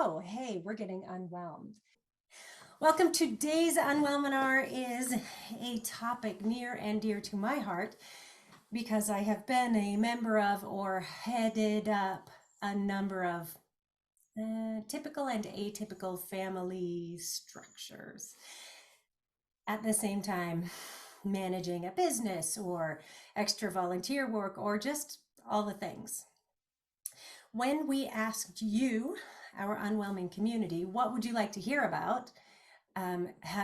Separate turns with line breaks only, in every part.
So, hey, we're getting unwhelmed. Welcome. Today's Unwhelminar is a topic near and dear to my heart because I have been a member of or headed up a number of typical and atypical family structures. At the same time, managing a business or extra volunteer work or just all the things. When we asked you, our unwhelming community, what would you like to hear about?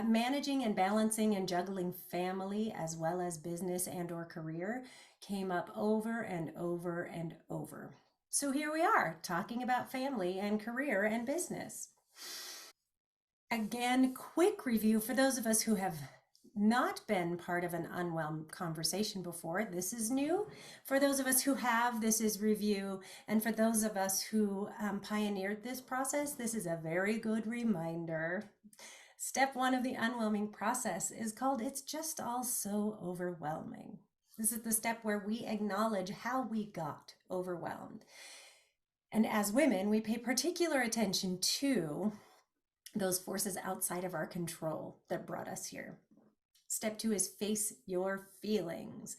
Managing and balancing and juggling family as well as business and or career came up over and over and over. So here we are talking about family and career and business. Again, quick review for those of us who have not been part of an Unwhelm conversation before. This is new. For those of us who have, this is review. And for those of us who pioneered this process, this is a very good reminder. Step one of the unwhelming process is called It's Just All So Overwhelming. This is the step where we acknowledge how we got overwhelmed. And as women, we pay particular attention to those forces outside of our control that brought us here. Step two is face your feelings.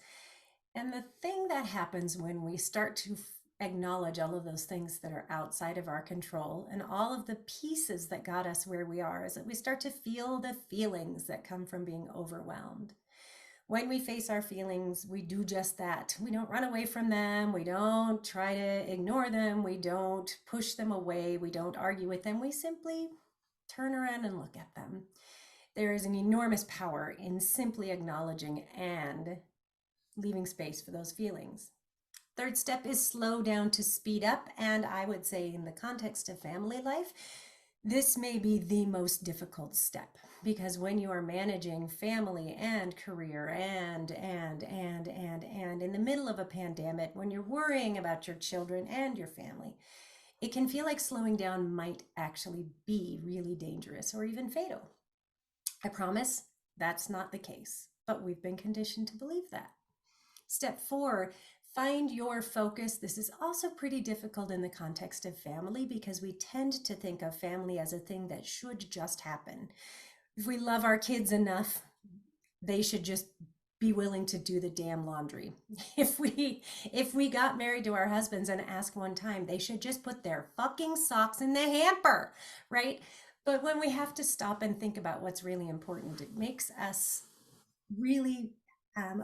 And the thing that happens when we start to acknowledge all of those things that are outside of our control and all of the pieces that got us where we are is that we start to feel the feelings that come from being overwhelmed. When we face our feelings, we do just that. We don't run away from them. We don't try to ignore them. We don't push them away. We don't argue with them. We simply turn around and look at them. There is an enormous power in simply acknowledging and leaving space for those feelings. Third step is slow down to speed up. And I would say in the context of family life, this may be the most difficult step because when you are managing family and career and in the middle of a pandemic, when you're worrying about your children and your family, it can feel like slowing down might actually be really dangerous or even fatal. I promise that's not the case, but we've been conditioned to believe that. Step four, find your focus. This is also pretty difficult in the context of family because we tend to think of family as a thing that should just happen. If we love our kids enough, they should just be willing to do the damn laundry. If we got married to our husbands and asked one time, they should just put their fucking socks in the hamper, right? But when we have to stop and think about what's really important, it makes us really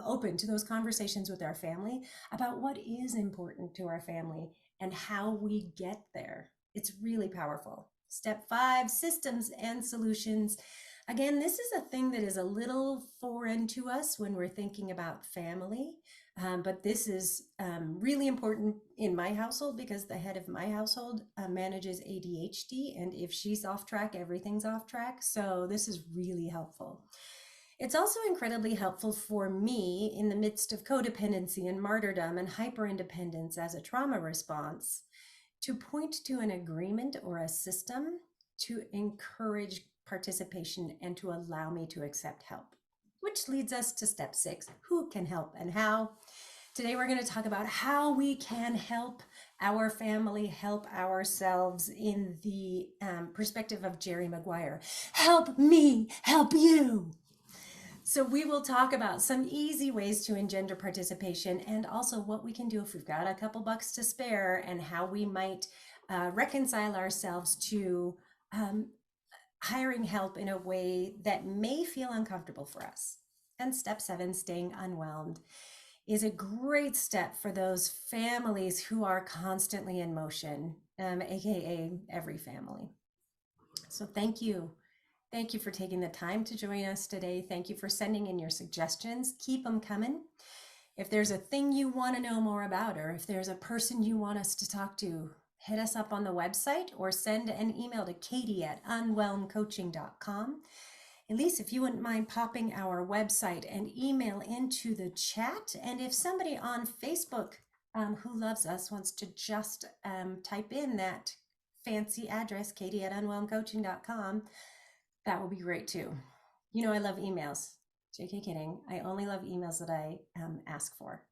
open to those conversations with our family about what is important to our family and how we get there. It's really powerful. Step five, systems and solutions. Again, this is a thing that is a little foreign to us when we're thinking about family, but this is really important in my household because the head of my household manages ADHD, and if she's off track, everything's off track. So this is really helpful. It's also incredibly helpful for me in the midst of codependency and martyrdom and hyperindependence as a trauma response to point to an agreement or a system to encourage participation and to allow me to accept help, which leads us to step six, who can help and how. Today, we're going to talk about how we can help our family, help ourselves in the perspective of Jerry Maguire. Help me, help you. So we will talk about some easy ways to engender participation and also what we can do if we've got a couple bucks to spare and how we might reconcile ourselves to hiring help in a way that may feel uncomfortable for us. And step seven, staying unwhelmed, is a great step for those families who are constantly in motion, aka every family. So thank you. Thank you for taking the time to join us today. Thank you for sending in your suggestions. Keep them coming. If there's a thing you want to know more about, or if there's a person you want us to talk to, hit us up on the website or send an email to katie@unwhelmcoaching.com. Elise, if you wouldn't mind popping our website and email into the chat. And if somebody on Facebook who loves us wants to just type in that fancy address, katie@unwhelmcoaching.com, that will be great too. You know, I love emails. JK kidding. I only love emails that I ask for.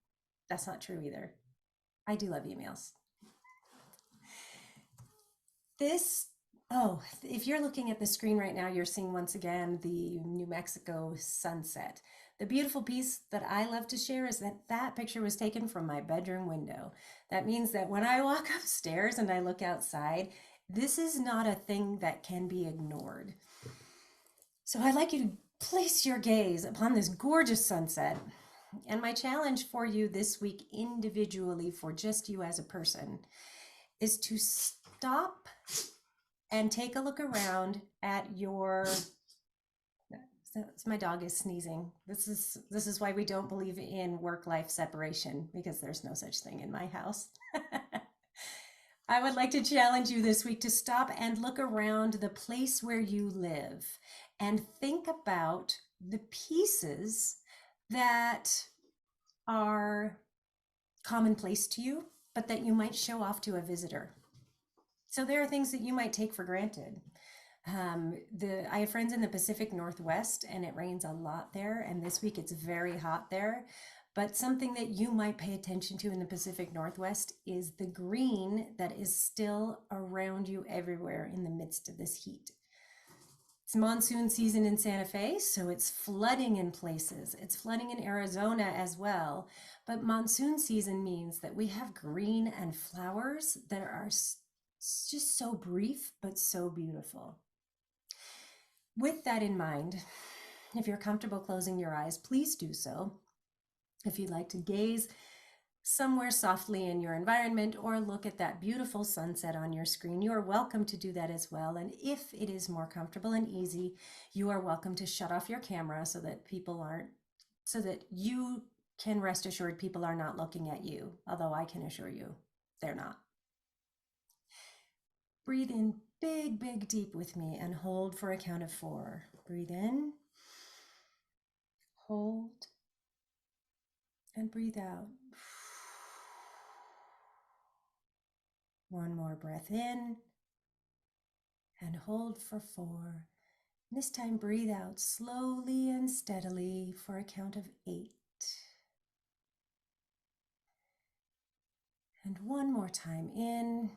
That's not true either. I do love emails. This Oh, if you're looking at the screen right now, you're seeing once again the New Mexico sunset. The beautiful piece that I love to share is that that picture was taken from my bedroom window. That means that when I walk upstairs and I look outside, this is not a thing that can be ignored. So I'd like you to place your gaze upon this gorgeous sunset. And my challenge for you this week, individually, for just you as a person, is to stop and take a look around at your. My dog is sneezing. This is why we don't believe in work-life separation, because there's no such thing in my house. I would like to challenge you this week to stop and look around the place where you live and think about the pieces that are commonplace to you, but that you might show off to a visitor. So there are things that you might take for granted. I have friends in the Pacific Northwest, and it rains a lot there. And this week it's very hot there. But something that you might pay attention to in the Pacific Northwest is the green that is still around you everywhere in the midst of this heat. It's monsoon season in Santa Fe, so it's flooding in places. It's flooding in Arizona as well. But monsoon season means that we have green and flowers that are just so brief, but so beautiful. With that in mind, if you're comfortable closing your eyes, please do so. If you'd like to gaze somewhere softly in your environment or look at that beautiful sunset on your screen, you are welcome to do that as well. And if it is more comfortable and easy, you are welcome to shut off your camera so that you can rest assured people are not looking at you, although I can assure you they're not. Breathe in big, big, deep with me and hold for a count of 4. Breathe in, hold, and breathe out. One more breath in and hold for 4. This time breathe out slowly and steadily for a count of 8. And one more time in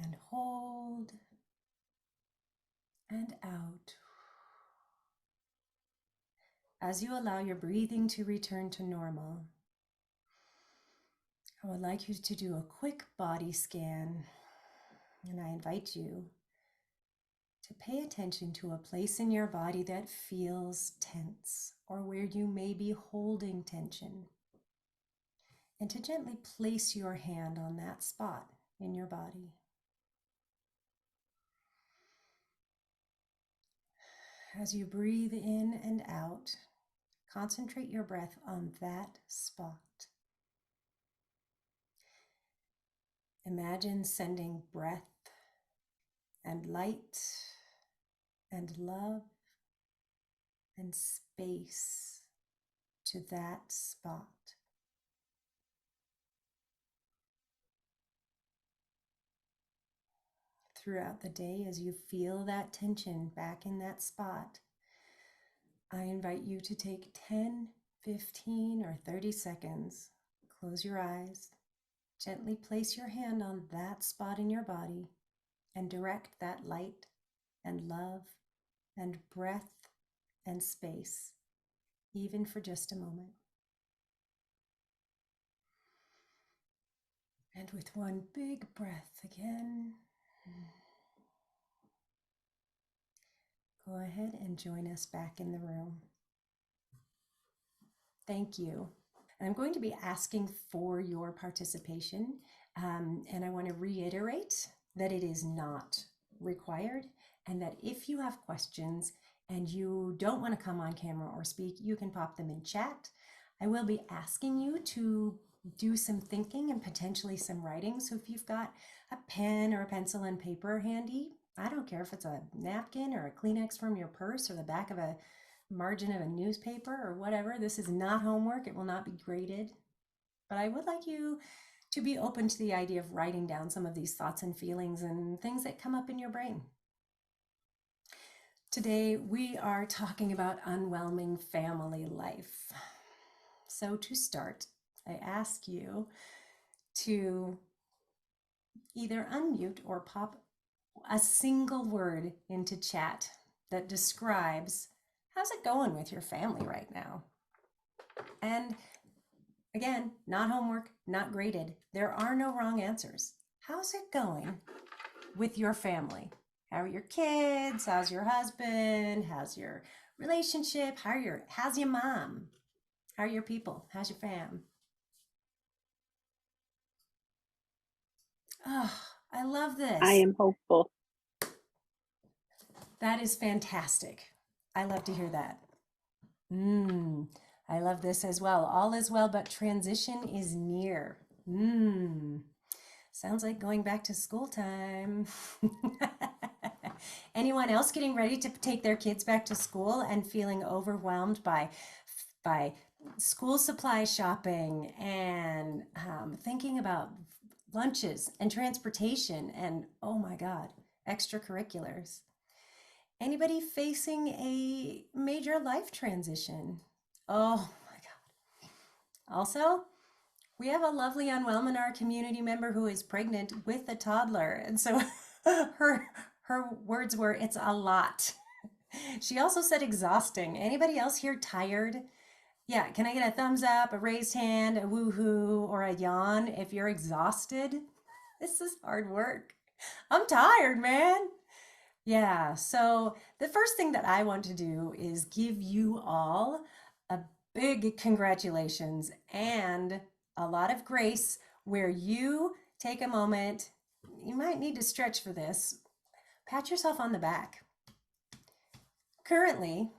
and hold and out. As you allow your breathing to return to normal, I would like you to do a quick body scan, and I invite you to pay attention to a place in your body that feels tense or where you may be holding tension, and to gently place your hand on that spot in your body. As you breathe in and out, concentrate your breath on that spot. Imagine sending breath and light and love and space to that spot. Throughout the day, as you feel that tension back in that spot, I invite you to take 10, 15, or 30 seconds. Close your eyes, gently place your hand on that spot in your body, and direct that light and love and breath and space, even for just a moment. And with one big breath again, go ahead and join us back in the room. Thank you. I'm going to be asking for your participation, and I want to reiterate that it is not required, and that if you have questions and you don't want to come on camera or speak, you can pop them in chat. I will be asking you to do some thinking and potentially some writing. So if you've got a pen or a pencil and paper handy, I don't care if it's a napkin or a Kleenex from your purse or the back of a margin of a newspaper or whatever. This is not homework. It will not be graded. But I would like you to be open to the idea of writing down some of these thoughts and feelings and things that come up in your brain. Today, we are talking about unwhelming family life. So to start, I ask you to either unmute or pop a single word into chat that describes how's it going with your family right now. And again, not homework, not graded. There are no wrong answers. How's it going with your family? How are your kids? How's your husband? How's your relationship? How's your mom? How are your people? How's your fam? Oh, I love
I
this.
am hopeful.
That is fantastic. I love to hear that. I love this as well. All is well, but transition is near. Sounds like going back to school time. Anyone else getting ready to take their kids back to school and feeling overwhelmed by school supply shopping and thinking about lunches and transportation and oh my God, extracurriculars? Anybody facing a major life transition? Oh my God. Also, we have a lovely Unwhelminar community member who is pregnant with a toddler. And so her words were, it's a lot. She also said exhausting. Anybody else here tired? Yeah, can I get a thumbs up, a raised hand, a woohoo, or a yawn if you're exhausted? This is hard work. I'm tired, man. Yeah, so the first thing that I want to do is give you all a big congratulations and a lot of grace where you take a moment. You might need to stretch for this. Pat yourself on the back. Currently,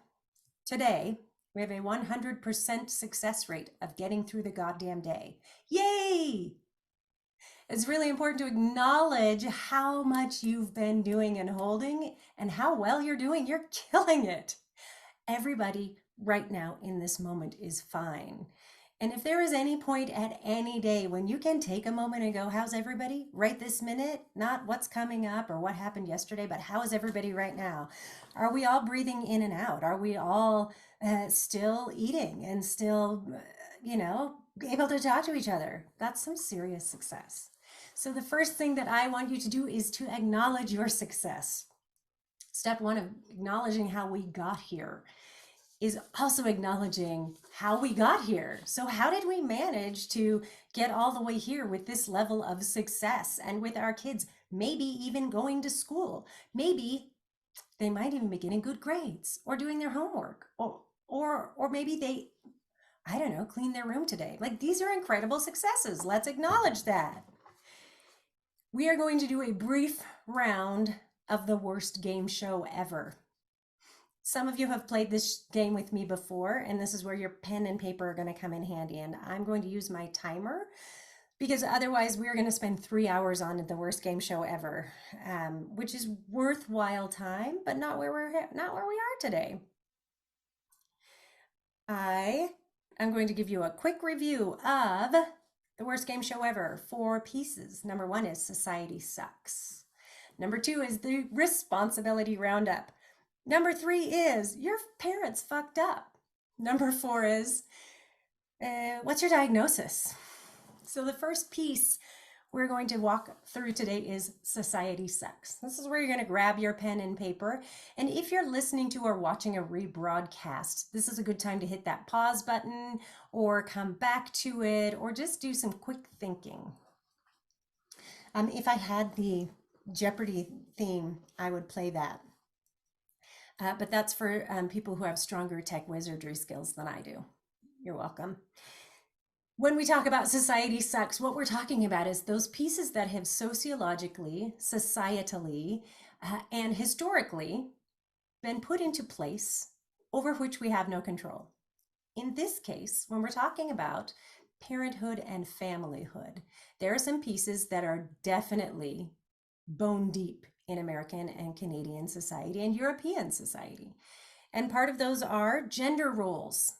today, we have a 100% success rate of getting through the goddamn day. Yay! It's really important to acknowledge how much you've been doing and holding and how well you're doing. You're killing it. Everybody right now in this moment is fine. And if there is any point at any day when you can take a moment and go, how's everybody right this minute? Not what's coming up or what happened yesterday, but how is everybody right now? Are we all breathing in and out? Are we all still eating and still, able to talk to each other? That's some serious success. So the first thing that I want you to do is to acknowledge your success. Step one of acknowledging how we got here is also acknowledging how we got here. So how did we manage to get all the way here with this level of success and with our kids maybe even going to school? Maybe they might even be getting good grades or doing their homework or maybe they, I don't know, clean their room today. Like these are incredible successes. Let's acknowledge that. We are going to do a brief round of the worst game show ever. Some of you have played this game with me before, and this is where your pen and paper are going to come in handy. And I'm going to use my timer because otherwise we're going to spend 3 hours on the worst game show ever, which is worthwhile time, but not where we are today. I am going to give you a quick review of the worst game show ever. 4 pieces. Number 1 is Society Sucks. Number 2 is the Responsibility Roundup. Number 3 is your parents fucked up. Number 4 is what's your diagnosis? So the first piece we're going to walk through today is Society Sucks. This is where you're going to grab your pen and paper. And if you're listening to or watching a rebroadcast, this is a good time to hit that pause button or come back to it or just do some quick thinking. If I had the Jeopardy theme, I would play that. But that's for people who have stronger tech wizardry skills than I do. You're welcome. When we talk about Society Sucks, what we're talking about is those pieces that have sociologically, societally, and historically been put into place over which we have no control. In this case, when we're talking about parenthood and familyhood, there are some pieces that are definitely bone deep in American and Canadian society and European society. And part of those are gender roles.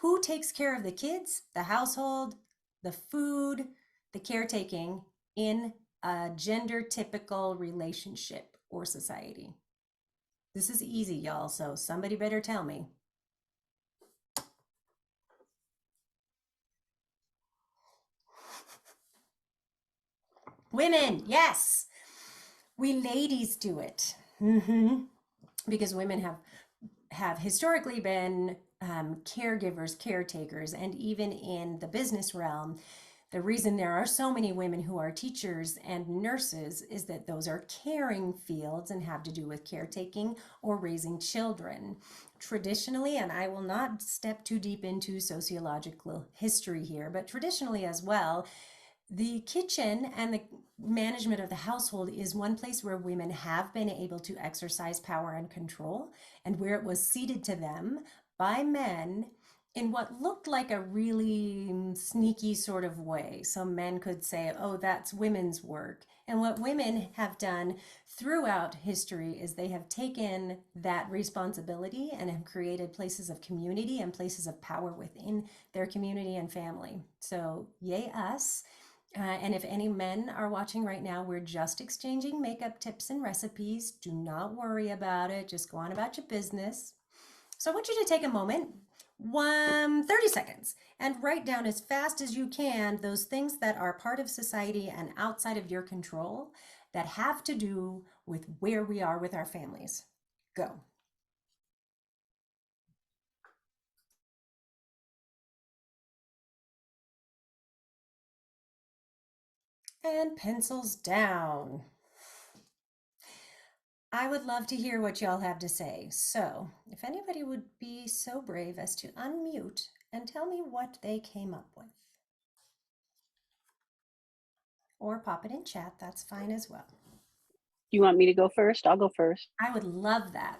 Who takes care of the kids, the household, the food, the caretaking in a gender typical relationship or society? This is easy, y'all, so somebody better tell me. Women, yes. We ladies do it. Because women have historically been caregivers, caretakers, and even in the business realm, the reason there are so many women who are teachers and nurses is that those are caring fields and have to do with caretaking or raising children. Traditionally, and I will not step too deep into sociological history here, but traditionally as well, the kitchen and the management of the household is one place where women have been able to exercise power and control, and where it was ceded to them by men in what looked like a really sneaky sort of way. So men could say, oh, that's women's work. And what women have done throughout history is they have taken that responsibility and have created places of community and places of power within their community and family. So, yay, us. And if any men are watching right now, we're just exchanging makeup tips and recipes. Do not worry about it. Just go on about your business. So I want you to take a moment, 30 seconds, and write down as fast as you can those things that are part of society and outside of your control that have to do with where we are with our families. Go. And pencils down. I would love to hear what y'all have to say. So, if anybody would be so brave as to unmute and tell me what they came up with, or pop it in chat, that's fine as well.
You want me to go first? I'll go first.
I would love that.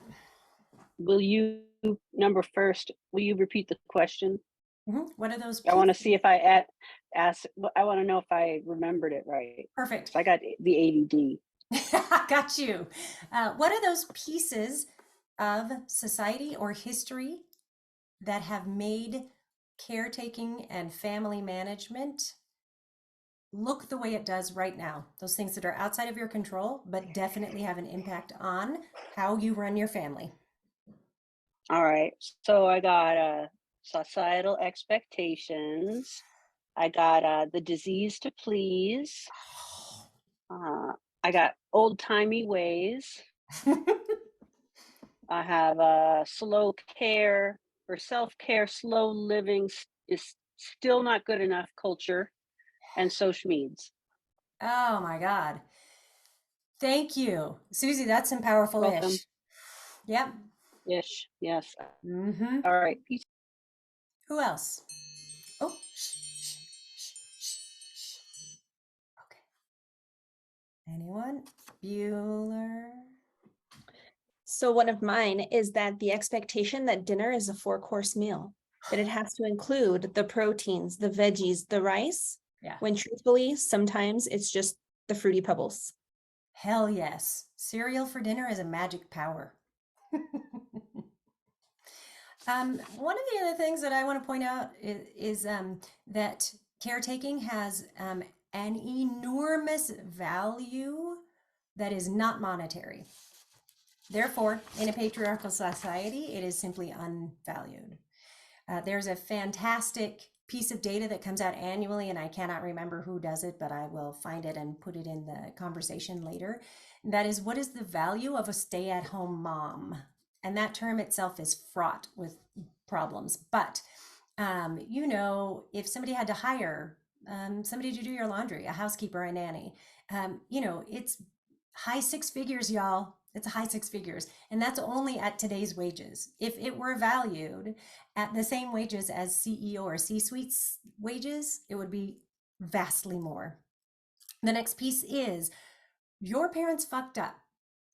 Will you, number first, will you repeat the question?
What are those
I want to
pieces?
see if I ask. I want to know if I remembered it right.
Perfect.
I got the ADD.
Got you. What are those pieces of society or history that have made caretaking and family management look the way it does right now? Those things that are outside of your control, but definitely have an impact on how you run your family.
All right. So I got societal expectations. I got the disease to please. I got old timey ways. I have slow care or self care, slow living is still not good enough culture, and social needs.
Oh my God. Thank you. Susie, that's some powerful
Welcome.
ish. Yep.
Ish. Yes.
Mm-hmm.
All right. Peace.
Who else? Oh, shh, shh, shh, shh, shh. Okay. Anyone? Bueller?
So one of mine is that the expectation that dinner is a 4-course meal, that it has to include the proteins, the veggies, the rice,
Yeah.
when truthfully, sometimes it's just the Fruity Pebbles.
Hell yes. Cereal for dinner is a magic power. One of the other things that I want to point out is that caretaking has an enormous value that is not monetary. Therefore, in a patriarchal society, it is simply unvalued. There's a fantastic piece of data that comes out annually, and I cannot remember who does it, but I will find it and put it in the conversation later. That is, what is the value of a stay-at-home mom? And that term itself is fraught with problems. But, if somebody had to hire somebody to do your laundry, a housekeeper, a nanny, it's high six figures, y'all. It's high six figures. And that's only at today's wages. If it were valued at the same wages as CEO or C-suite's wages, it would be vastly more. The next piece is your parents fucked up.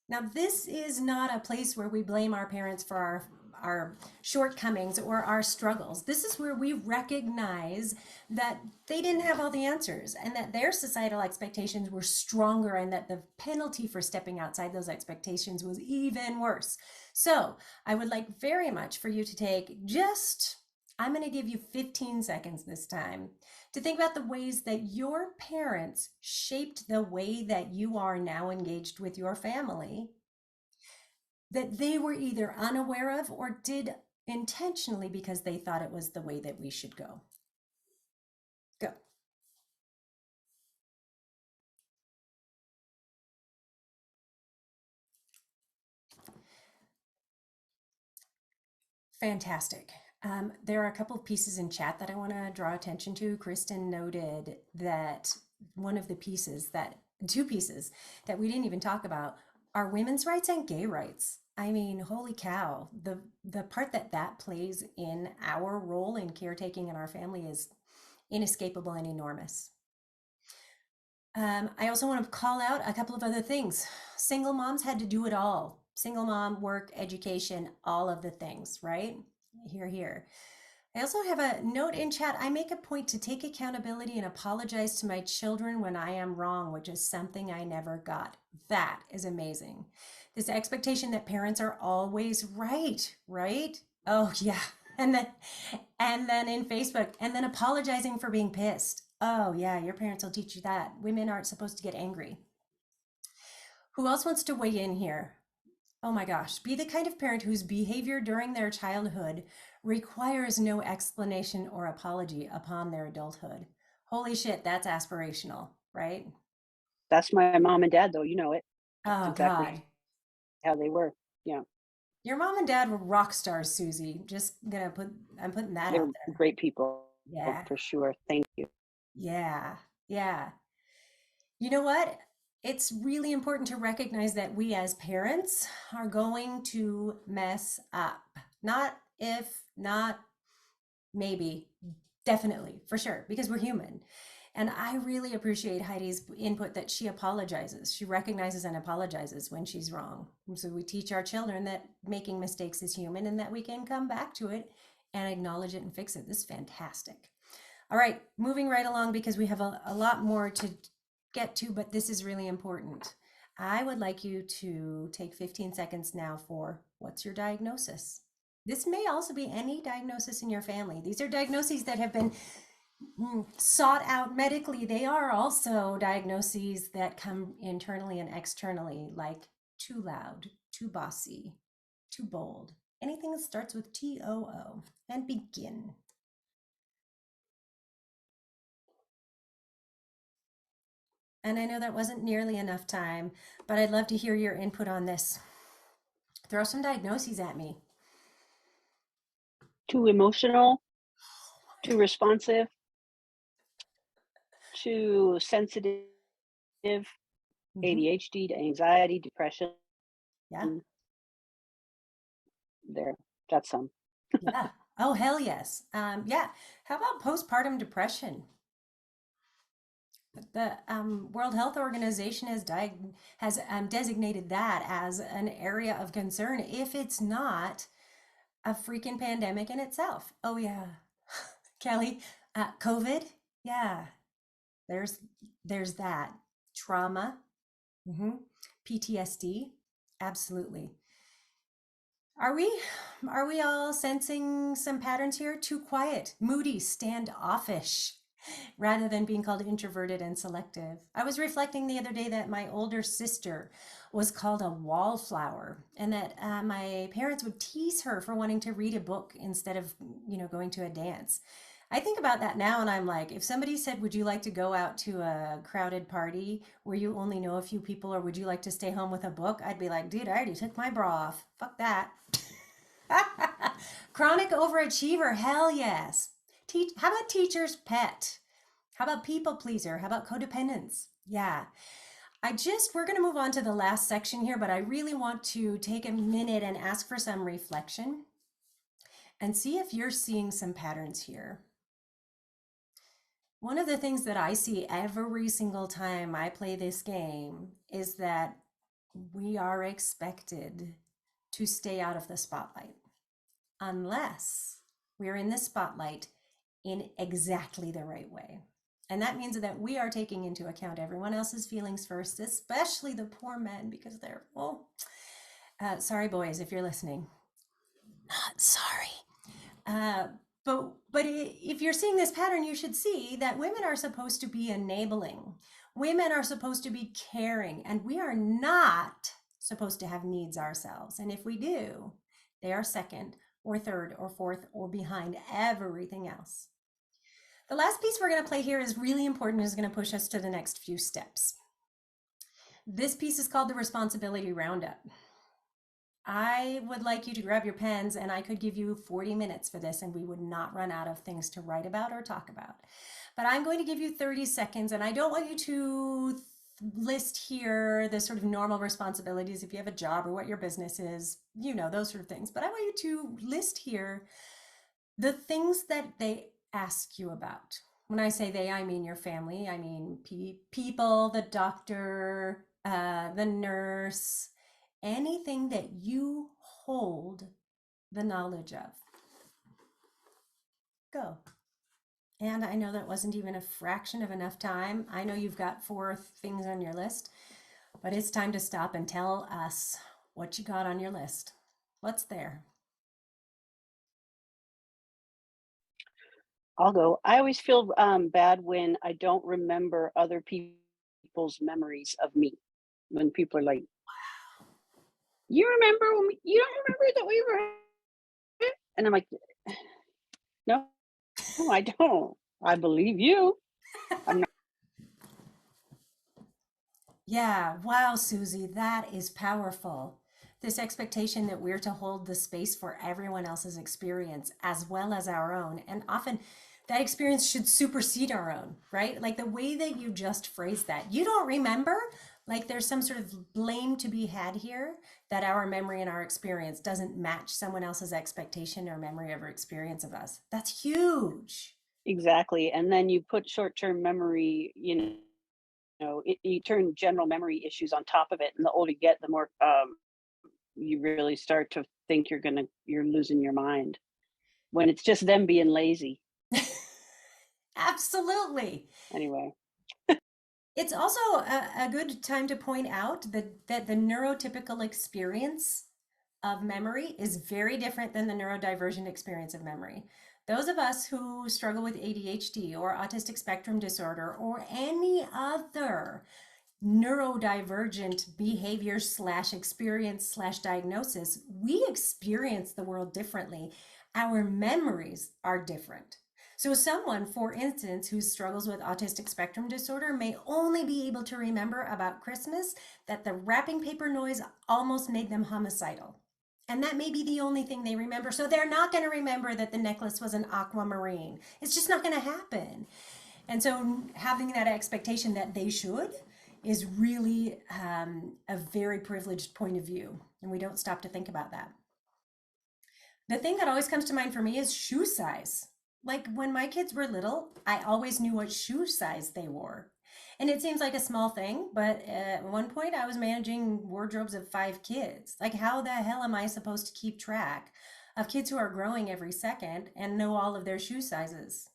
Now, this is not a place where we blame our parents for our shortcomings or our struggles. This is where we recognize that they didn't have all the answers and that their societal expectations were stronger and that the penalty for stepping outside those expectations was even worse. So I would like very much for you to take I'm going to give you 15 seconds this time to think about the ways that your parents shaped the way that you are now engaged with your family, that they were either unaware of or did intentionally because they thought it was the way that we should go. Go. Fantastic. There are a couple of pieces in chat that I want to draw attention to. Kristen noted that one of the pieces that, two pieces that we didn't even talk about are women's rights and gay rights. I mean, holy cow, the part that that plays in our role in caretaking in our family is inescapable and enormous. I also want to call out a couple of other things. Single moms had to do it all. Single mom, work, education, all of the things, right? Here, here. I also have a note in chat. I make a point to take accountability and apologize to my children when I am wrong, which is something I never got. That is amazing. This expectation that parents are always right, right? Oh yeah. And then in Facebook, and then apologizing for being pissed. Oh yeah, your parents will teach you that. Women aren't supposed to get angry. Who else wants to weigh in here? Oh my gosh, be the kind of parent whose behavior during their childhood requires no explanation or apology upon their adulthood. Holy shit, that's aspirational, right?
That's my mom and dad, though. You know it. That's
Oh
exactly
God.
how they were. Yeah,
Your mom and dad were rock stars, Susie. I'm putting that
they're
out there.
great people
Yeah.
for sure. Thank you.
Yeah. Yeah. You know what? It's really important to recognize that we as parents are going to mess up. Not if, not maybe, definitely, for sure, because we're human. And I really appreciate Heidi's input that she apologizes. She recognizes and apologizes when she's wrong. And so we teach our children that making mistakes is human and that we can come back to it and acknowledge it and fix it. This is fantastic. All right, moving right along because we have a lot more to get to, but this is really important. I would like you to take 15 seconds now for what's your diagnosis? This may also be any diagnosis in your family. These are diagnoses that have been sought out medically. They are also diagnoses that come internally and externally, like too loud, too bossy, too bold. Anything that starts with TOO. And begin. And I know that wasn't nearly enough time, but I'd love to hear your input on this. Throw some diagnoses at me.
Too emotional, too responsive, too sensitive, ADHD, to anxiety, depression.
Yeah.
There, that's some.
Yeah. Oh, hell yes. Yeah. How about postpartum depression? The World Health Organization has designated that as an area of concern if it's not a freaking pandemic in itself. Oh yeah, Kelly, COVID. Yeah, there's that trauma, PTSD. Absolutely. Are we all sensing some patterns here? Too quiet, moody, standoffish, rather than being called introverted and selective. I was reflecting the other day that my older sister was called a wallflower, and that my parents would tease her for wanting to read a book instead of, going to a dance. I think about that now and I'm like, if somebody said, would you like to go out to a crowded party where you only know a few people, or would you like to stay home with a book? I'd be like, dude, I already took my bra off. Fuck that. Chronic overachiever, hell yes. How about teacher's pet? How about people pleaser? How about codependence? Yeah. We're going to move on to the last section here, but I really want to take a minute and ask for some reflection and see if you're seeing some patterns here. One of the things that I see every single time I play this game is that we are expected to stay out of the spotlight unless we're in the spotlight in exactly the right way. And that means that we are taking into account everyone else's feelings first, especially the poor men, because they're, sorry, boys, if you're listening. Not sorry. But if you're seeing this pattern, you should see that women are supposed to be enabling. Women are supposed to be caring, and we are not supposed to have needs ourselves. And if we do, they are second or third or fourth or behind everything else. The last piece we're going to play here is really important and is going to push us to the next few steps. This piece is called the Responsibility Roundup. I would like you to grab your pens, and I could give you 40 minutes for this, and we would not run out of things to write about or talk about. But I'm going to give you 30 seconds, and I don't want you to list here the sort of normal responsibilities if you have a job or what your business is, those sort of things. But I want you to list here the things that they ask you about. When I say they, I mean your family. I mean people, the doctor, the nurse, anything that you hold the knowledge of. Go. And I know that wasn't even a fraction of enough time. I know you've got 4 things on your list, but it's time to stop and tell us what you got on your list. What's there?
I'll go. I always feel bad when I don't remember other people's memories of me. When people are like, "You remember when you don't remember that we were," and I'm like, "No, I don't. I believe you. I'm not."
Yeah, wow, Susie, that is powerful. This expectation that we're to hold the space for everyone else's experience as well as our own. And often that experience should supersede our own, right? Like the way that you just phrased that. You don't remember? Like there's some sort of blame to be had here that our memory and our experience doesn't match someone else's expectation or memory of or experience of us. That's huge.
Exactly. And then you put short-term memory, you turn general memory issues on top of it. And the older you get, the more you really start to think you're losing your mind when it's just them being lazy.
Absolutely.
Anyway,
It's also a good time to point out that the neurotypical experience of memory is very different than the neurodivergent experience of memory. Those of us who struggle with ADHD or autistic spectrum disorder or any other neurodivergent behavior slash experience slash diagnosis, we experience the world differently. Our memories are different. So, someone, for instance, who struggles with autistic spectrum disorder may only be able to remember about Christmas that the wrapping paper noise almost made them homicidal. And that may be the only thing they remember. So, they're not going to remember that the necklace was an aquamarine. It's just not going to happen. And so, having that expectation that they should is really a very privileged point of view. And we don't stop to think about that. The thing that always comes to mind for me is shoe size. Like when my kids were little, I always knew what shoe size they wore. And it seems like a small thing, but at one point I was managing wardrobes of 5 kids. Like, how the hell am I supposed to keep track of kids who are growing every second and know all of their shoe sizes?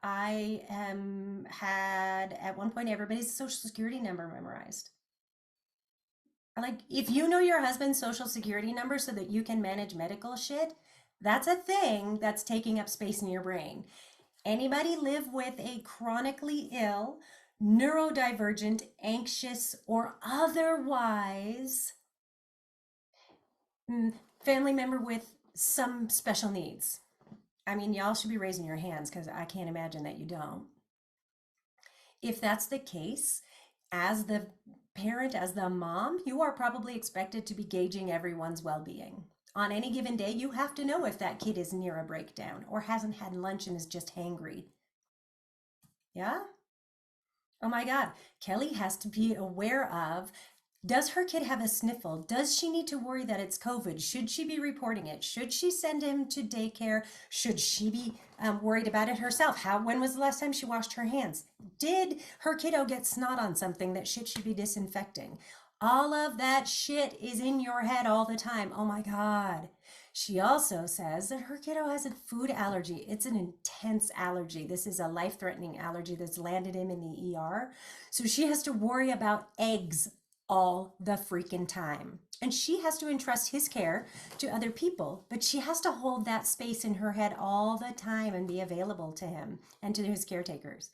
I had at one point everybody's social security number memorized. Like, if you know your husband's social security number so that you can manage medical shit, that's a thing that's taking up space in your brain. Anybody live with a chronically ill, neurodivergent, anxious, or otherwise family member with some special needs? I mean, y'all should be raising your hands because I can't imagine that you don't. If that's the case, as the parent, as the mom, you are probably expected to be gauging everyone's well being. On any given day, you have to know if that kid is near a breakdown or hasn't had lunch and is just hangry. Yeah? Oh my God. Kelly has to be aware of, does her kid have a sniffle? Does she need to worry that it's COVID? Should she be reporting it? Should she send him to daycare? Should she be worried about it herself? When was the last time she washed her hands? Did her kiddo get snot on something that shit should be disinfecting? All of that shit is in your head all the time. Oh my God. She also says that her kiddo has a food allergy. It's an intense allergy. This is a life-threatening allergy that's landed him in the ER. So she has to worry about eggs all the freaking time. And she has to entrust his care to other people, but she has to hold that space in her head all the time and be available to him and to his caretakers.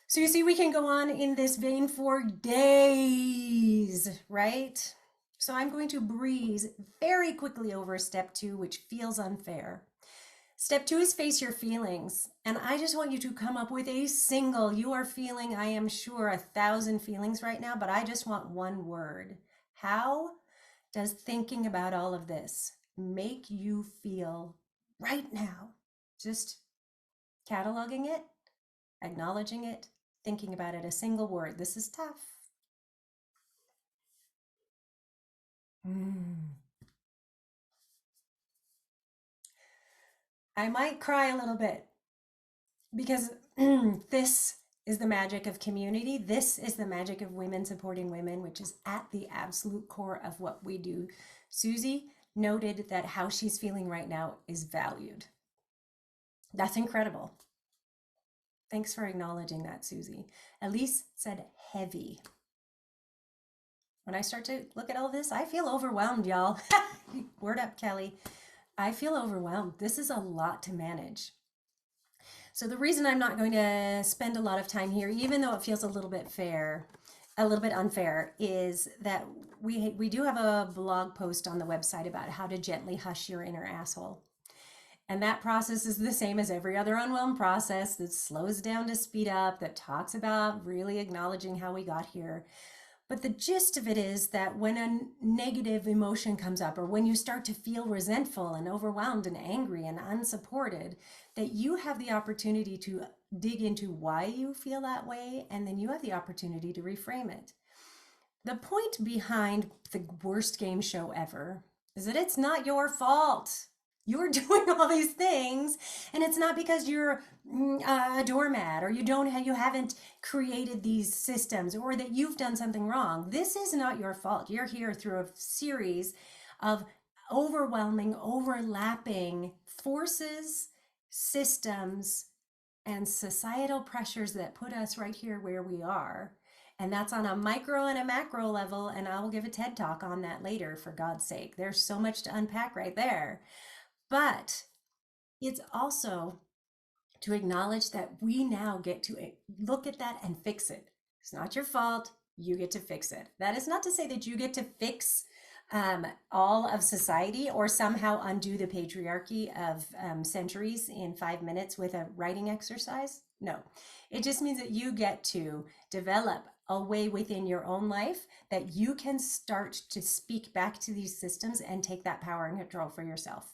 So you see, we can go on in this vein for days, right? So I'm going to breeze very quickly over step 2, which feels unfair. Step 2 is face your feelings. And I just want you to come up with a single, you are feeling, I am sure, 1,000 feelings right now, but I just want one word. How Does thinking about all of this make you feel right now? Just cataloging it, acknowledging it, thinking about it, a single word. This is tough. I might cry a little bit because this is the magic of community. This is the magic of women supporting women, which is at the absolute core of what we do. Susie noted that how she's feeling right now is valued. That's incredible. Thanks for acknowledging that, Susie. Elise said heavy. When I start to look at all this, I feel overwhelmed, y'all. Word up, Kelly. I feel overwhelmed. This is a lot to manage. So the reason I'm not going to spend a lot of time here, even though it feels a little bit unfair, is that we do have a blog post on the website about how to gently hush your inner asshole. And that process is the same as every other Unwhelm process that slows down to speed up, that talks about really acknowledging how we got here. But the gist of it is that when a negative emotion comes up, or when you start to feel resentful and overwhelmed and angry and unsupported, that you have the opportunity to dig into why you feel that way, and then you have the opportunity to reframe it. The point behind the worst game show ever is that it's not your fault. You're doing all these things, and it's not because you're a doormat, or you haven't created these systems, or that you've done something wrong. This is not your fault. You're here through a series of overwhelming, overlapping forces, systems, and societal pressures that put us right here where we are. And that's on a micro and a macro level, and I will give a TED talk on that later, for God's sake. There's so much to unpack right there. But it's also to acknowledge that we now get to look at that and fix it. It's not your fault. You get to fix it. That is not to say that you get to fix all of society, or somehow undo the patriarchy of centuries in 5 minutes with a writing exercise. No, it just means that you get to develop a way within your own life that you can start to speak back to these systems and take that power and control for yourself.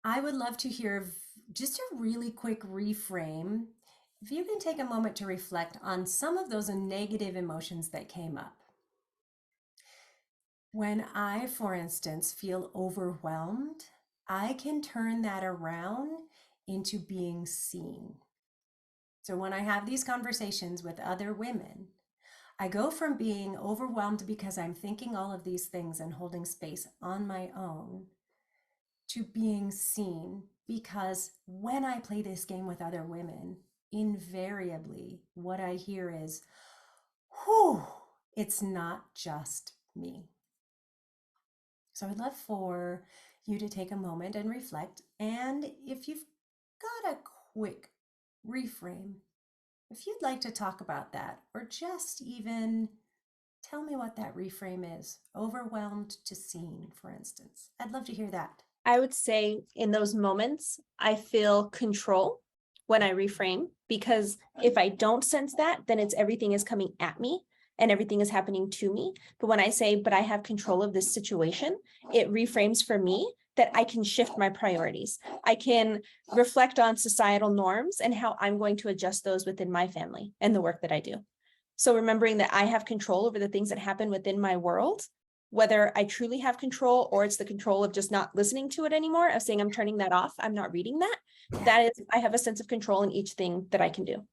I would love to hear just a really quick reframe. If you can take a moment to reflect on some of those negative emotions that came up. When I, for instance, feel overwhelmed, I can turn that around into being seen. So when I have these conversations with other women, I go from being overwhelmed because I'm thinking all of these things and holding space on my own, to being seen, because when I play this game with other women, invariably what I hear is, whew, it's not just me. So I'd love for you to take a moment and reflect. And if you've got a quick reframe, if you'd like to talk about that, or just even tell me what that reframe is, overwhelmed to seen, for instance, I'd love to hear that.
I would say in those moments, I feel control when I reframe, because if I don't sense that, then it's everything is coming at me and everything is happening to me. But when I say, but I have control of this situation, it reframes for me that I can shift my priorities. I can reflect on societal norms and how I'm going to adjust those within my family and the work that I do. So remembering that I have control over the things that happen within my world, whether I truly have control, or it's the control of just not listening to it anymore, of saying I'm turning that off, I'm not reading that. That is, I have a sense of control in each thing that I can do.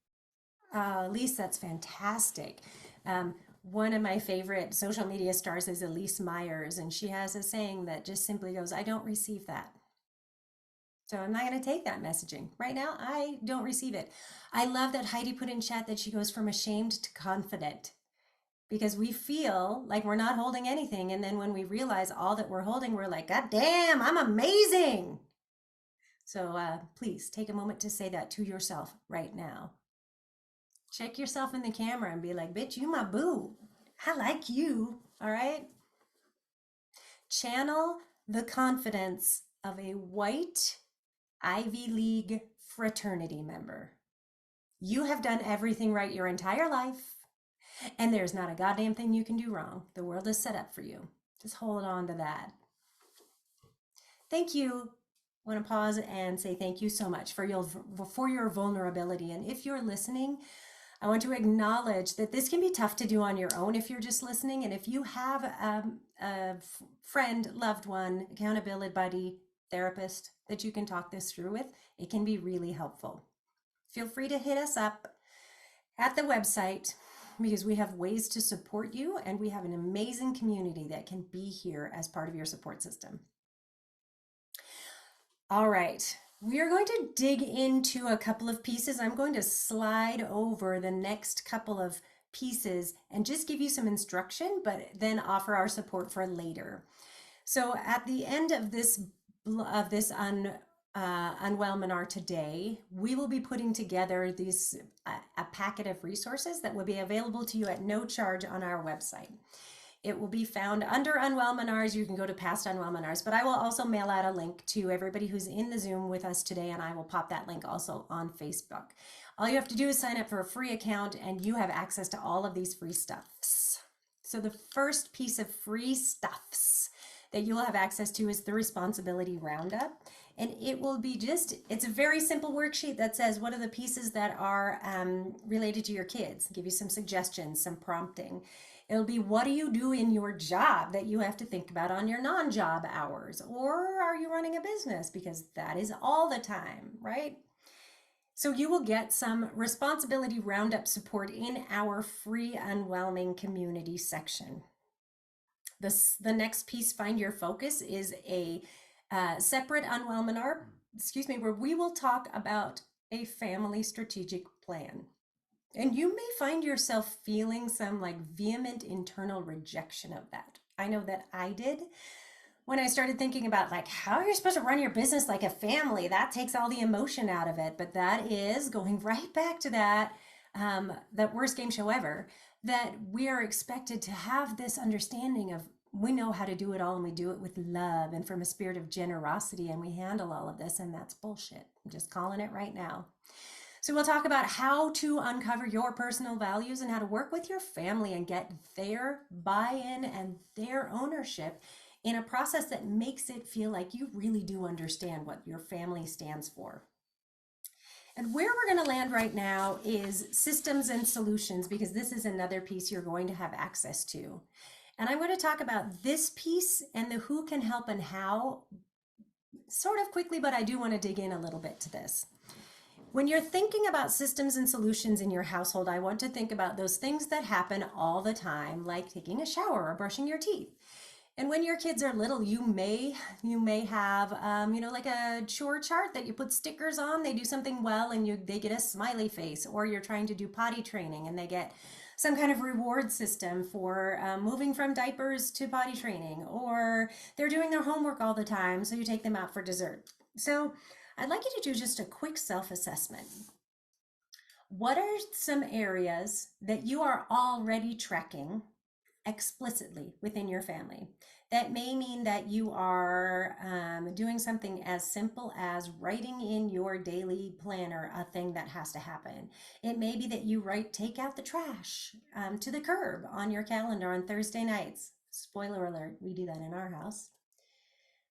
Elise, that's fantastic. One of my favorite social media stars is Elise Myers, and she has a saying that just simply goes, I don't receive that. So I'm not going to take that messaging. Right now, I don't receive it. I love that Heidi put in chat that she goes from ashamed to confident, because we feel like we're not holding anything. And then when we realize all that we're holding, we're like, God damn, I'm amazing. So please take a moment to say that to yourself right now. Check yourself in the camera and be like, bitch, you my boo. I like you. All right. Channel the confidence of a white Ivy League fraternity member. You have done everything right your entire life. And there's not a goddamn thing you can do wrong. The world is set up for you. Just hold on to that. Thank you. I want to pause and say thank you so much for your vulnerability. And if you're listening, I want to acknowledge that this can be tough to do on your own if you're just listening. And if you have a friend, loved one, accountability buddy, therapist that you can talk this through with, it can be really helpful. Feel free to hit us up at the website because we have ways to support you and we have an amazing community that can be here as part of your support system. All right, we are going to dig into a couple of pieces. I'm going to slide over the next couple of pieces and just give you some instruction, but then offer our support for later. So at the end of this Unwhelminar today, we will be putting together a packet of resources that will be available to you at no charge on our website. It will be found under Unwhelminars. You can go to past Unwhelminars, but I will also mail out a link to everybody who's in the Zoom with us today, and I will pop that link also on Facebook. All you have to do is sign up for a free account, and you have access to all of these free stuffs. So the first piece of free stuffs that you'll have access to is the responsibility roundup. And it will be it's a very simple worksheet that says what are the pieces that are related to your kids, give you some suggestions, some prompting. It'll be what do you do in your job that you have to think about on your non-job hours, or are you running a business? Because that is all the time, right? So you will get some responsibility roundup support in our free Unwhelming community section. The next piece, Find Your Focus, is a separate Unwhelminar, where we will talk about a family strategic plan. And you may find yourself feeling some like vehement internal rejection of that. I know that I did when I started thinking about like how you're supposed to run your business like a family. That takes all the emotion out of it. But that is going right back to that worst game show ever, that we are expected to have this understanding of we know how to do it all and we do it with love and from a spirit of generosity and we handle all of this, and that's bullshit. I'm just calling it right now. So we'll talk about how to uncover your personal values and how to work with your family and get their buy-in and their ownership in a process that makes it feel like you really do understand what your family stands for. And where we're going to land right now is systems and solutions, because this is another piece you're going to have access to. And I'm going to talk about this piece and the who can help and how sort of quickly, but I do want to dig in a little bit to this. When you're thinking about systems and solutions in your household, I want to think about those things that happen all the time, like taking a shower or brushing your teeth. And when your kids are little, you may have, like a chore chart that you put stickers on. They do something well and they get a smiley face, or you're trying to do potty training and they get some kind of reward system for moving from diapers to potty training, or they're doing their homework all the time, so you take them out for dessert. So I'd like you to do just a quick self-assessment. What are some areas that you are already tracking explicitly within your family? That may mean that you are doing something as simple as writing in your daily planner a thing that has to happen. It may be that you take out the trash to the curb on your calendar on Thursday nights. Spoiler alert, we do that in our house.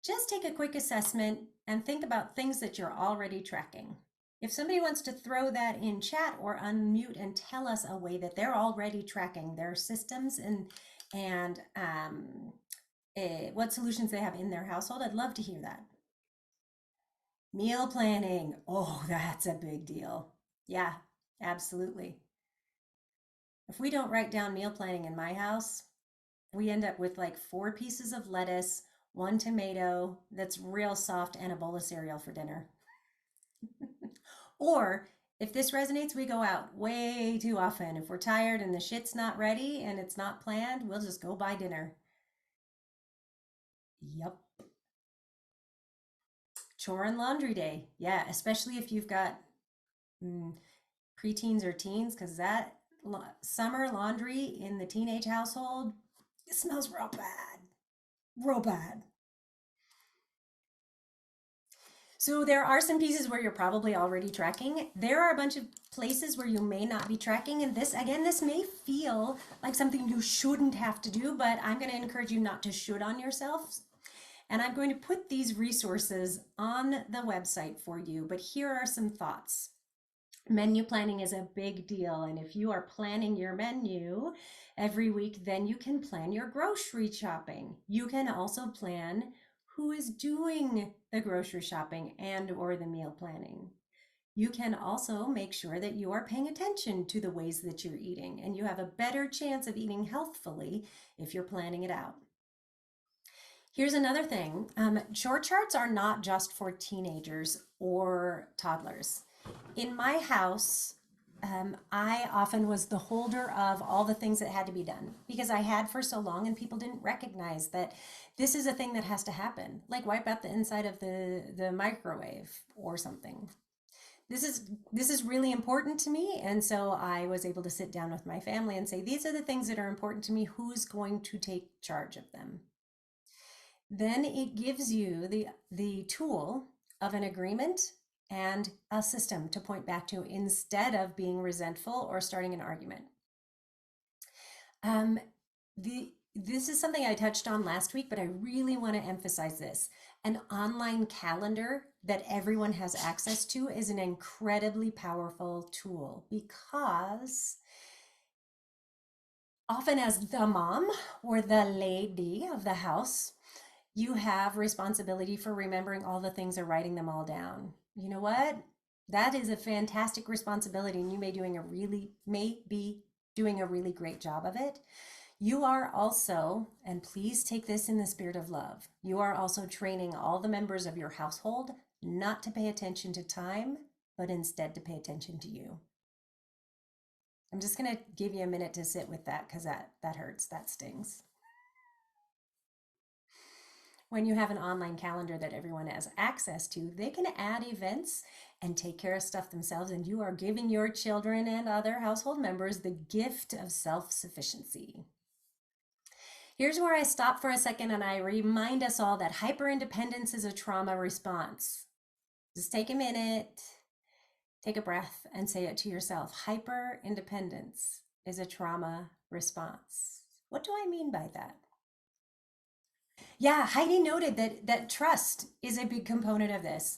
Just take a quick assessment and think about things that you're already tracking. If somebody wants to throw that in chat or unmute and tell us a way that they're already tracking their systems and what solutions they have in their household, I'd love to hear that. Meal planning. Oh, that's a big deal. Yeah, absolutely. If we don't write down meal planning in my house, we end up with like 4 pieces of lettuce, 1 tomato that's real soft, and a bowl of cereal for dinner. Or if this resonates, we go out way too often. If we're tired and the shit's not ready and it's not planned, we'll just go buy dinner. Yep. Chore and laundry day. Yeah, especially if you've got preteens or teens, because that summer laundry in the teenage household, it smells real bad. Real bad. So there are some pieces where you're probably already tracking. There are a bunch of places where you may not be tracking. And this, again, this may feel like something you shouldn't have to do, but I'm going to encourage you not to should on yourself. And I'm going to put these resources on the website for you, but here are some thoughts. Menu planning is a big deal. And if you are planning your menu every week, then you can plan your grocery shopping. You can also plan who is doing the grocery shopping and or the meal planning. You can also make sure that you are paying attention to the ways that you're eating, and you have a better chance of eating healthfully if you're planning it out. Here's another thing. Chore charts are not just for teenagers or toddlers. In my house, I often was the holder of all the things that had to be done because I had for so long, and people didn't recognize that this is a thing that has to happen, like wipe out the inside of the microwave or something. This is really important to me, and so I was able to sit down with my family and say, these are the things that are important to me. Who's going to take charge of them? Then it gives you the tool of an agreement and a system to point back to instead of being resentful or starting an argument. This is something I touched on last week, but I really want to emphasize this. An online calendar that everyone has access to is an incredibly powerful tool because often as the mom or the lady of the house, you have responsibility for remembering all the things or writing them all down. You know what? That is a fantastic responsibility, and you may be doing a really great job of it. You are also, and please take this in the spirit of love, you are also training all the members of your household not to pay attention to time, but instead to pay attention to you. I'm just going to give you a minute to sit with that because that hurts, that stings. When you have an online calendar that everyone has access to, they can add events and take care of stuff themselves, and you are giving your children and other household members the gift of self-sufficiency. Here's where I stop for a second and I remind us all that hyperindependence is a trauma response. Just take a minute, take a breath, and say it to yourself. Hyperindependence is a trauma response. What do I mean by that? Yeah, Heidi noted that trust is a big component of this.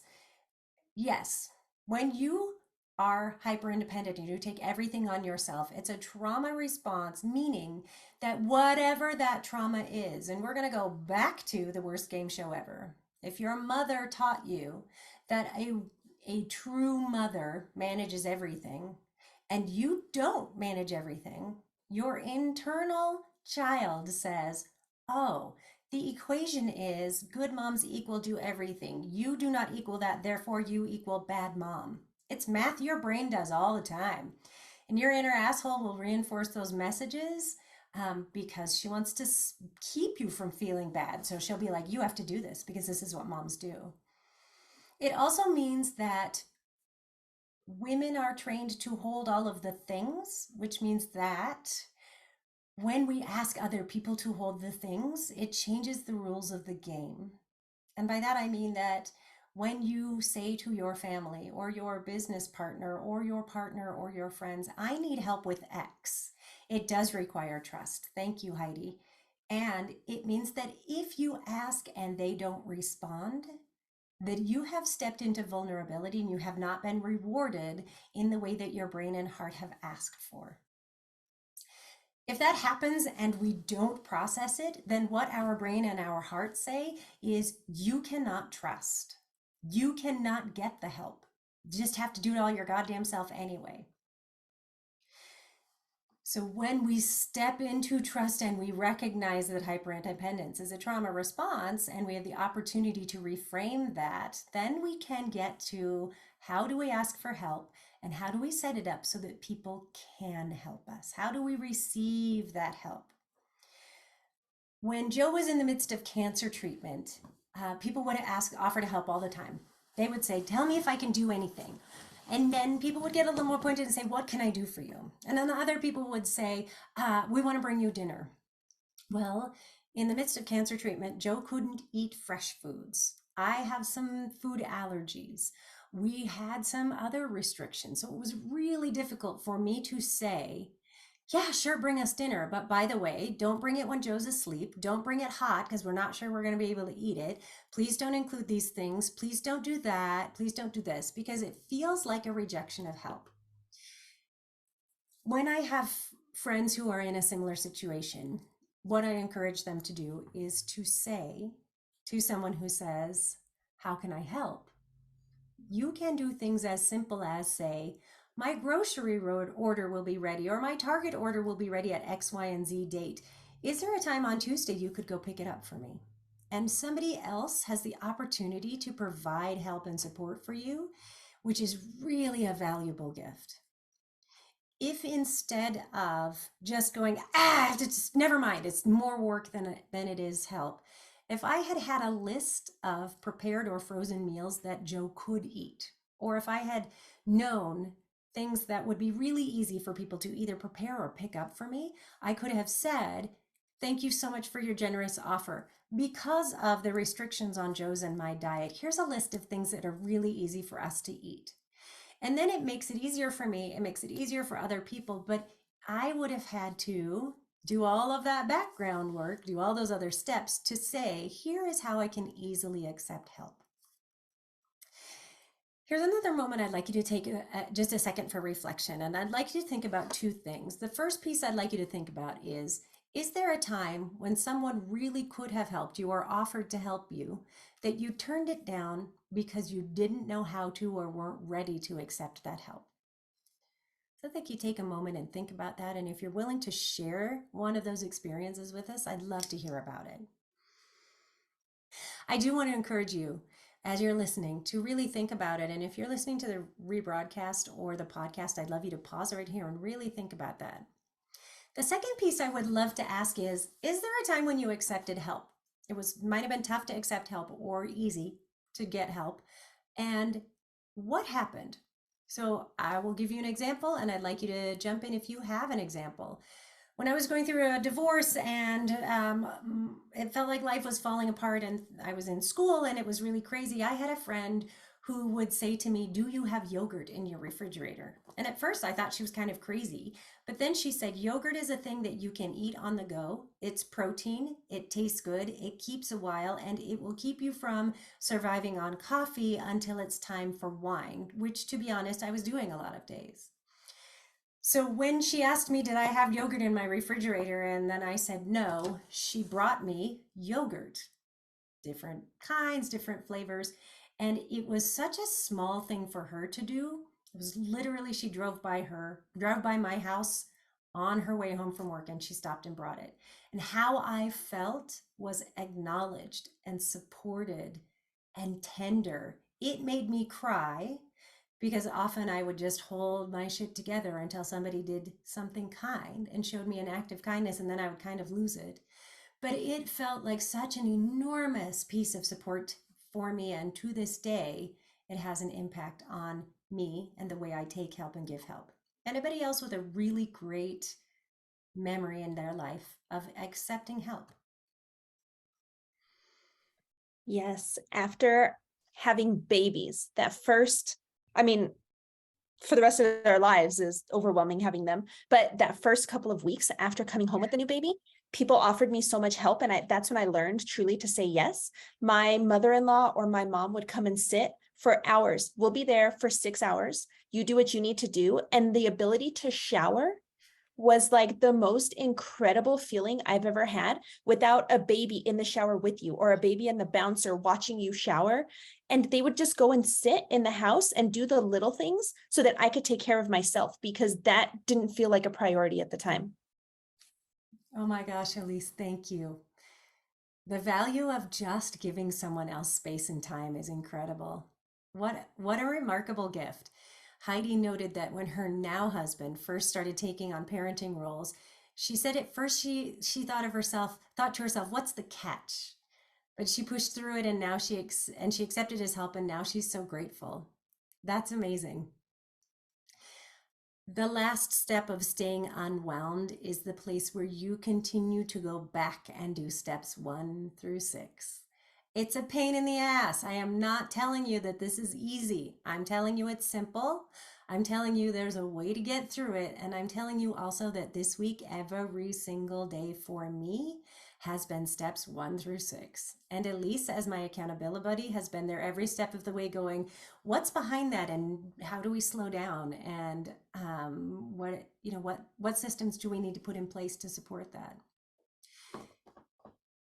Yes, when you are hyper independent and you take everything on yourself, it's a trauma response, meaning that whatever that trauma is, and we're going to go back to the worst game show ever. If your mother taught you that a true mother manages everything and you don't manage everything, your internal child says, oh, the equation is good moms equal do everything. You do not equal that, therefore you equal bad mom. It's math your brain does all the time. And your inner asshole will reinforce those messages because she wants to keep you from feeling bad. So she'll be like, you have to do this because this is what moms do. It also means that women are trained to hold all of the things, which means that when we ask other people to hold the things, it changes the rules of the game. And by that, I mean that when you say to your family or your business partner or your friends, I need help with X, it does require trust. Thank you, Heidi. And it means that if you ask and they don't respond, that you have stepped into vulnerability and you have not been rewarded in the way that your brain and heart have asked for. If that happens and we don't process it, then what our brain and our heart say is you cannot trust. You cannot get the help. You just have to do it all your goddamn self anyway. So when we step into trust and we recognize that hyperindependence is a trauma response and we have the opportunity to reframe that, then we can get to how do we ask for help and how do we set it up so that people can help us? How do we receive that help? When Joe was in the midst of cancer treatment, people would offer to help all the time. They would say, tell me if I can do anything. And then people would get a little more pointed and say, what can I do for you? And then the other people would say, we want to bring you dinner. Well, in the midst of cancer treatment, Joe couldn't eat fresh foods. I have some food allergies. We had some other restrictions. So it was really difficult for me to say, yeah, sure, bring us dinner. But by the way, don't bring it when Joe's asleep. Don't bring it hot because we're not sure we're going to be able to eat it. Please don't include these things. Please don't do that. Please don't do this, because it feels like a rejection of help. When I have friends who are in a similar situation, what I encourage them to do is to say to someone who says, how can I help? You can do things as simple as say, my grocery order will be ready, or my Target order will be ready at X, Y, and Z date. Is there a time on Tuesday you could go pick it up for me? And somebody else has the opportunity to provide help and support for you, which is really a valuable gift. If instead of just going, just never mind, it's more work than it is help. If I had had a list of prepared or frozen meals that Joe could eat, or if I had known things that would be really easy for people to either prepare or pick up for me, I could have said, thank you so much for your generous offer. Because of the restrictions on Joe's and my diet, here's a list of things that are really easy for us to eat. And then it makes it easier for me. It makes it easier for other people. But I would have had to do all of that background work, do all those other steps to say, here is how I can easily accept help. Here's another moment I'd like you to take just a second for reflection. And I'd like you to think about two things. The first piece I'd like you to think about is there a time when someone really could have helped you or offered to help you that you turned it down because you didn't know how to or weren't ready to accept that help? So I think you take a moment and think about that. And if you're willing to share one of those experiences with us, I'd love to hear about it. I do want to encourage you, as you're listening, to really think about it. And if you're listening to the rebroadcast or the podcast, I'd love you to pause right here and really think about that. The second piece I would love to ask is there a time when you accepted help? It might have been tough to accept help or easy to get help. And what happened? So I will give you an example, and I'd like you to jump in if you have an example. When I was going through a divorce and it felt like life was falling apart, and I was in school and it was really crazy, I had a friend who would say to me, do you have yogurt in your refrigerator? And at first I thought she was kind of crazy, but then she said, yogurt is a thing that you can eat on the go. It's protein, it tastes good, it keeps a while, and it will keep you from surviving on coffee until it's time for wine, which, to be honest, I was doing a lot of days. So when she asked me, did I have yogurt in my refrigerator? And then I said no, she brought me yogurt, different kinds, different flavors. And it was such a small thing for her to do. It was literally, she drove by my house on her way home from work, and she stopped and brought it. And how I felt was acknowledged and supported and tender. It made me cry, because often I would just hold my shit together until somebody did something kind and showed me an act of kindness, and then I would kind of lose it. But it felt like such an enormous piece of support for me, and to this day, it has an impact on me and the way I take help and give help. Anybody else with a really great memory in their life of accepting help?
Yes, after having babies, that first, I mean, for the rest of their lives is overwhelming having them. But that first couple of weeks after coming home with the new baby, people offered me so much help. And that's when I learned truly to say yes. My mother-in-law or my mom would come and sit for hours. We'll be there for 6 hours. You do what you need to do. And the ability to shower was like the most incredible feeling I've ever had, without a baby in the shower with you or a baby and the bouncer watching you shower. And they would just go and sit in the house and do the little things so that I could take care of myself, because that didn't feel like a priority at the time.
Oh my gosh, Elise, thank you. The value of just giving someone else space and time is incredible. What a remarkable gift. Heidi noted that when her now husband first started taking on parenting roles, she said at first she thought to herself, what's the catch? But she pushed through it, and now she accepted his help, and now she's so grateful. That's amazing. The last step of staying unwhelmed is the place where you continue to go back and do steps 1 through 6. It's a pain in the ass. I am not telling you that this is easy. I'm telling you it's simple. I'm telling you there's a way to get through it. And I'm telling you also that this week, every single day for me has been steps 1 through 6. And Elise, as my accountability buddy, has been there every step of the way going, what's behind that and how do we slow down? And what systems do we need to put in place to support that?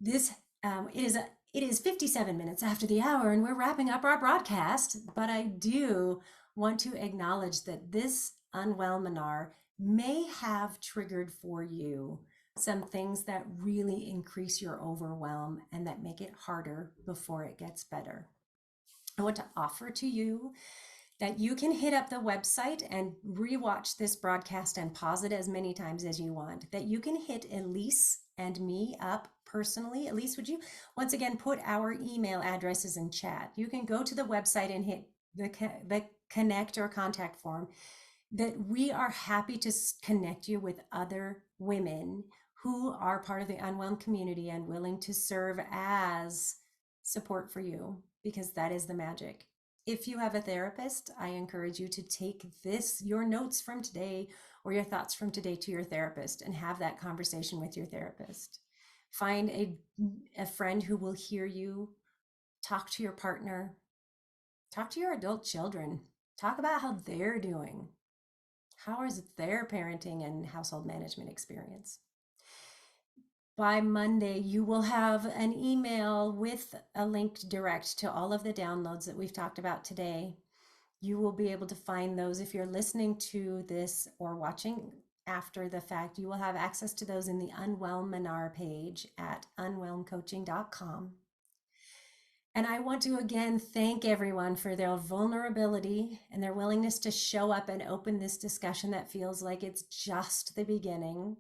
This it is 57 minutes after the hour and we're wrapping up our broadcast, but I do want to acknowledge that this Unwhelminar may have triggered for you some things that really increase your overwhelm and that make it harder before it gets better. I want to offer to you that you can hit up the website and rewatch this broadcast and pause it as many times as you want, that you can hit Elise and me up personally. Elise, would you once again put our email addresses in chat? You can go to the website and hit the connect or contact form, that we are happy to connect you with other women who are part of the Unwhelm community and willing to serve as support for you, because that is the magic. If you have a therapist, I encourage you to take your notes from today or your thoughts from today to your therapist and have that conversation with your therapist. Find a friend who will hear you. Talk to your partner. Talk to your adult children. Talk about how they're doing. How is their parenting and household management experience? By Monday, you will have an email with a link direct to all of the downloads that we've talked about today. You will be able to find those if you're listening to this or watching after the fact. You will have access to those in the UNWHELMINAR page at unwhelmcoaching.com. And I want to again thank everyone for their vulnerability and their willingness to show up and open this discussion that feels like it's just the beginning.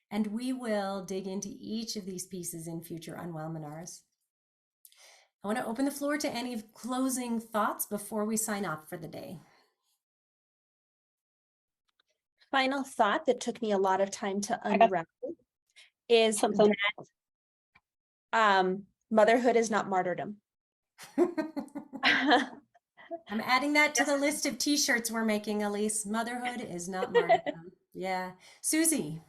And we will dig into each of these pieces in future Unwhelminars. I want to open the floor to any closing thoughts before we sign off for the day.
Final thought that took me a lot of time to unravel is
something.
that motherhood is not martyrdom.
I'm adding that to the list of t-shirts we're making, Elise. Motherhood is not martyrdom. Yeah. Susie.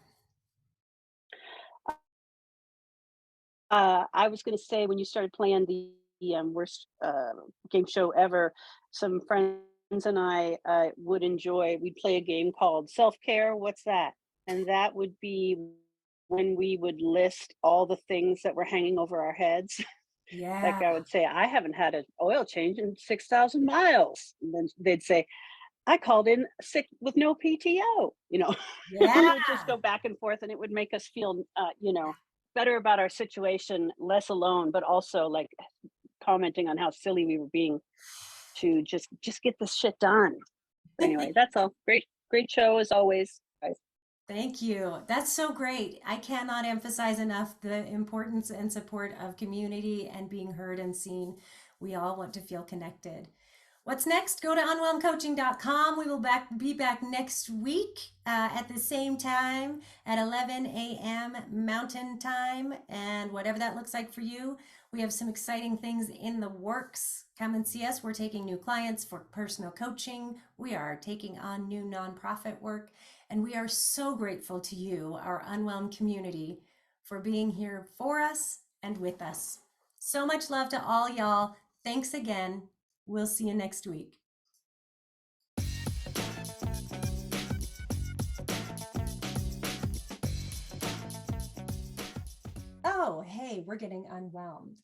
I was going to say, when you started playing the worst game show ever, some friends and I would enjoy, we'd play a game called Self-Care, What's That? And that would be when we would list all the things that were hanging over our heads.
Yeah.
Like I would say, I haven't had an oil change in 6,000 miles. And then they'd say, I called in sick with no PTO,
Yeah.
We would just go back and forth, and it would make us feel, better about our situation, less alone, but also like commenting on how silly we were being to just get this shit done. Anyway, that's all. Great show as always, guys.
Thank you. That's so great. I cannot emphasize enough the importance and support of community and being heard and seen. We all want to feel connected. What's next? Go to unwhelmcoaching.com. We will be back next week at the same time at 11 a.m. Mountain Time, and whatever that looks like for you. We have some exciting things in the works. Come and see us. We're taking new clients for personal coaching. We are taking on new nonprofit work, and we are so grateful to you, our Unwhelm community, for being here for us and with us. So much love to all y'all. Thanks again. We'll see you next week. Oh, hey, we're getting unwhelmed.